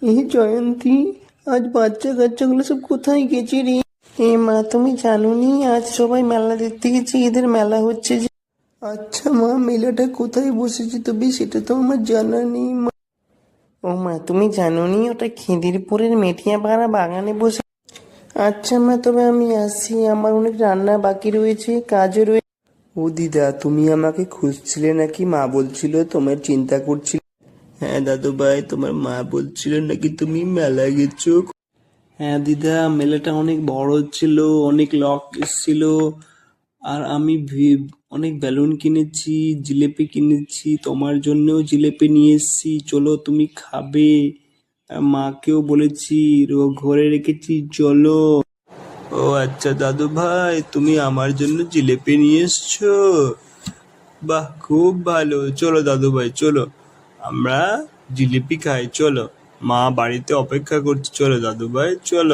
এই জয়ন্তী, আজ বাচ্চা কাচ্চাগুলো সব কোথায় গেছে রে? মা, তুমি জানো নি আজ সবাই মেলা দেখতে গেছে, এদের মেলা হচ্ছে যে। আচ্ছা মা, মেলাটা কোথায় বসেছে তবে সেটা তো আমার জানা নেই মা। ও মা, তুমি জানো নি ওটা খিদিরপুরের মেটিয়াপাড়া বাগানে বসে। আচ্ছা মা, তবে আমি আসি, আমার অনেক রান্না বাকি রয়েছে, কাজও রয়েছে। ও দিদা, তুমি আমাকে খুঁজছিলে নাকি? মা বলছিল তোমার চিন্তা করছিল। হ্যাঁ দাদু ভাই, তোমার মা বলছিল নাকি তুমি মেলা গেছো। হ্যাঁ দিদা, মেলাটা অনেক বড় ছিল, অনেক লোক এসেছিল। আর আমি অনেক বেলুন কিনেছি, জিলেপি কিনেছি, তোমার জন্যও জিলেপি নিয়ে এসেছি, চলো তুমি খাবে। আর মাকেও বলেছি, ঘরে রেখেছি, চলো। ও আচ্ছা দাদু ভাই, তুমি আমার জন্য জিলেপি নিয়ে এসছো? বাহ, খুব ভালো। চলো দাদু ভাই, চলো আমরা জিলিপি খাই, চলো। মা বাড়িতে অপেক্ষা করছে, চলো দাদু ভাই, চলো।